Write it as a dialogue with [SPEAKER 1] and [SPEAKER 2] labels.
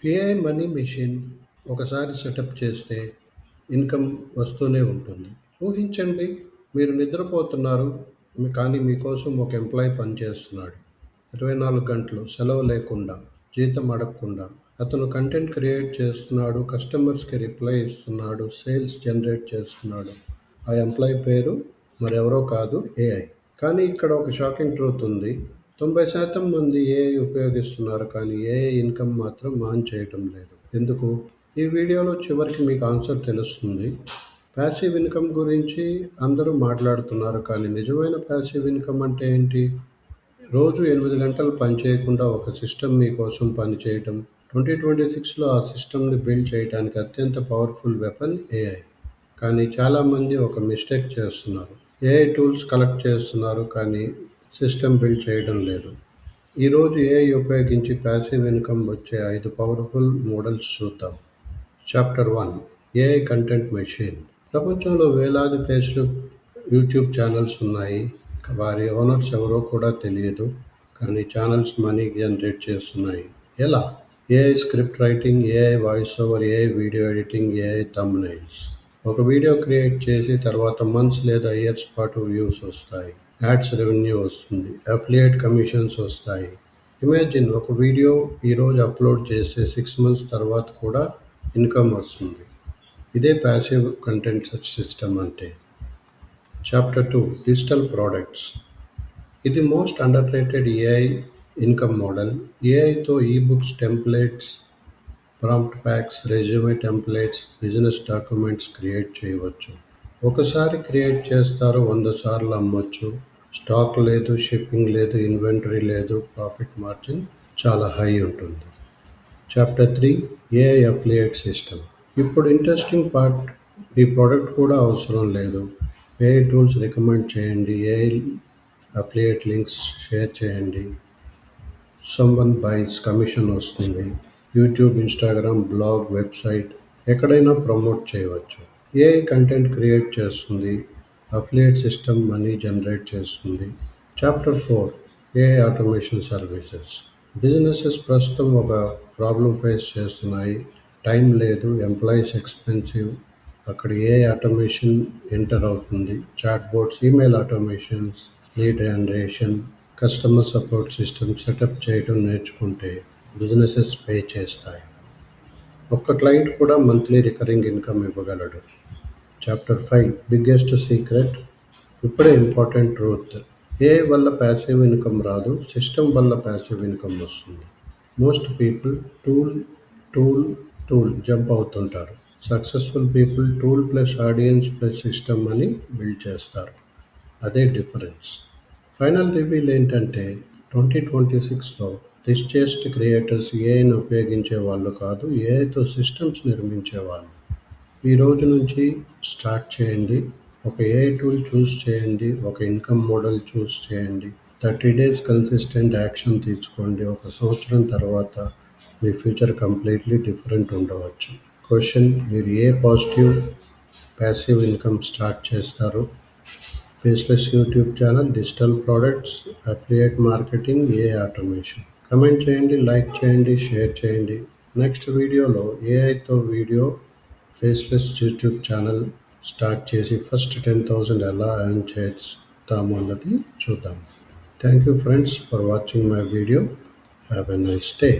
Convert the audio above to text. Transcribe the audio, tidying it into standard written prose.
[SPEAKER 1] AI money machine ఒకసారి setup చేస్తే income వస్తూనే ఉంటుంది. ఊహించండి, మీరు నిద్రపోతున్నారు, కానీ మీకోసం ఒక ఎంప్లాయీ పనిచేస్తున్నాడు. 24 గంటలు సెలవు లేకుండా, జీతం అడగకుండా. అతను కంటెంట్ క్రియేట్ చేస్తున్నాడు, కస్టమర్స్కి రిప్లై ఇస్తున్నాడు, సేల్స్ జనరేట్ చేస్తున్నాడు. ఆ ఎంప్లాయీ పేరు మరెవరో కాదు, ఏఐ. కానీ ఇక్కడ ఒక షాకింగ్ ట్రూత్ ఉంది. 90% మంది ఏఐ ఉపయోగిస్తున్నారు, కానీ ఏఐ ఇన్కమ్ మాత్రం ఆన్ చేయటం లేదు. ఎందుకు? ఈ వీడియోలో చివరికి మీకు ఆన్సర్ తెలుస్తుంది. ప్యాసివ్ ఇన్కమ్ గురించి అందరూ మాట్లాడుతున్నారు, కానీ నిజమైన ప్యాసివ్ ఇన్కమ్ అంటే ఏంటి? రోజు 8 గంటలు పనిచేయకుండా ఒక సిస్టమ్ మీకోసం పనిచేయటం. 2026లో ఆ సిస్టమ్ని బిల్డ్ చేయడానికి అత్యంత పవర్ఫుల్ వెపన్ ఏఐ. కానీ చాలామంది ఒక మిస్టేక్ చేస్తున్నారు. ఏఐ టూల్స్ కలెక్ట్ చేస్తున్నారు, కానీ సిస్టమ్ బిల్డ్ చేయడం లేదు. ఈరోజు ఏఐ ఉపయోగించి ప్యాసివ్ ఇన్కమ్ వచ్చే 5 పవర్ఫుల్ మోడల్స్ చూద్దాం. Chapter 1, AI content machine. ప్రపంచంలో వేలాది ఫేస్బుక్, యూట్యూబ్ ఛానల్స్ ఉన్నాయి. వారి ఓనర్స్ ఎవరో కూడా తెలియదు, కానీ ఛానల్స్ మనీ జనరేట్ చేస్తున్నాయి. ఎలా? AI script writing, AI voice over, AI video editing, AI thumbnails. ఒక వీడియో క్రియేట్ చేసి తర్వాత మంత్స్ లేదా ఇయర్స్ పాటు వ్యూస్ వస్తాయి, యాడ్స్ రెవెన్యూ వస్తుంది, అఫిలియేట్ కమిషన్స్ వస్తాయి. ఇమాజిన్, ఒక వీడియో ఈరోజు అప్లోడ్ చేస్తే 6 months తర్వాత కూడా ఇన్కమ్ వస్తుంది. ఇదే ప్యాసివ్ కంటెంట్ సిస్టమ్ అంటే. Chapter 2, digital products. ఇది most under rated AI income model. ఏఐతో ebooks, templates, prompt packs, resume templates, business documents create చేయవచ్చు. ఒకసారి క్రియేట్ చేస్తారు, 100 సార్లు అమ్మొచ్చు. స్టాక్ లేదు, షిప్పింగ్ లేదు, ఇన్వెంటరీ లేదు, ప్రాఫిట్ మార్జిన్ చాలా హై ఉంటుంది. Chapter 3, AI affiliate system. ఇప్పుడు ఇంట్రెస్టింగ్ పార్ట్, మీ ప్రోడక్ట్ కూడా అవసరం లేదు. ఏఐ టూల్స్ రికమెండ్ చేయండి, ఏఐ అఫిలియేట్ లింక్స్ షేర్ చేయండి. సమ్వన్ బైస్, కమిషన్ వస్తుంది. యూట్యూబ్, ఇన్స్టాగ్రామ్, బ్లాగ్, వెబ్సైట్, ఎక్కడైనా ప్రమోట్ చేయవచ్చు. ఏఐ కంటెంట్ క్రియేట్ చేస్తుంది, అఫిలియేట్ సిస్టమ్ మనీ జనరేట్ చేస్తుంది. Chapter 4, AI automation services. Businesses ప్రస్తుతం ఒక ప్రాబ్లం ఫేస్ చేస్తున్నాయి. టైం లేదు, ఎంప్లాయీస్ ఎక్స్పెన్సివ్. అక్కడ ఏఐ ఆటోమేషన్ ఎంటర్ అవుతుంది. Chat bots, email automations, lead generation, customer support system setup చేయడం నేర్చుకుంటే బిజినెసెస్ పే చేస్తాయి. ఒక్క క్లయింట్ కూడా మంత్లీ రికరింగ్ ఇన్కమ్ ఇవ్వగలడు. Chapter 5, biggest secret. ఇప్పుడే ఇంపార్టెంట్ ట్రూత్. ఏఐ వల్ల ప్యాసివ్ ఇన్కమ్ రాదు, సిస్టమ్ వల్ల ప్యాసివ్ ఇన్కమ్ వస్తుంది. Most people tool tool tool jump అవుతుంటారు. Successful people tool plus audience plus system అని బిల్డ్ చేస్తారు. అదే డిఫరెన్స్. ఫైనల్ రివీల్ ఏంటంటే 2026లో రిచెస్ట్ క్రియేటర్స్ ఏఐని ఉపయోగించే వాళ్ళు కాదు, ఏఐతో సిస్టమ్స్ నిర్మించే వాళ్ళు. ఈ రోజు నుంచి స్టార్ట్ చేయండి. ఒక ఏఐ టూల్ చూస్ చేయండి, ఒక ఇన్కమ్ మోడల్ చూస్ చేయండి. 30 days కన్సిస్టెంట్ యాక్షన్ తీసుకోండి. 1 సంవత్సరం తర్వాత మీ ఫ్యూచర్ కంప్లీట్లీ డిఫరెంట్ ఉండవచ్చు. క్వశ్చన్: మీరు ఏ పాజిటివ్ ప్యాసివ్ ఇన్కమ్ స్టార్ట్ చేస్తారు? Faceless YouTube channel, digital products, affiliate marketing, AI automation. Comment చేయండి, లైక్ చేయండి, షేర్ చేయండి. నెక్స్ట్ వీడియోలో ఏఐతో video, faceless YouTube channel start చేసి ఫస్ట్ 10,000 ఎలా ఎర్న్ చేస్తాము అన్నది చూద్దాం. Thank you friends for watching my video. Have a nice day.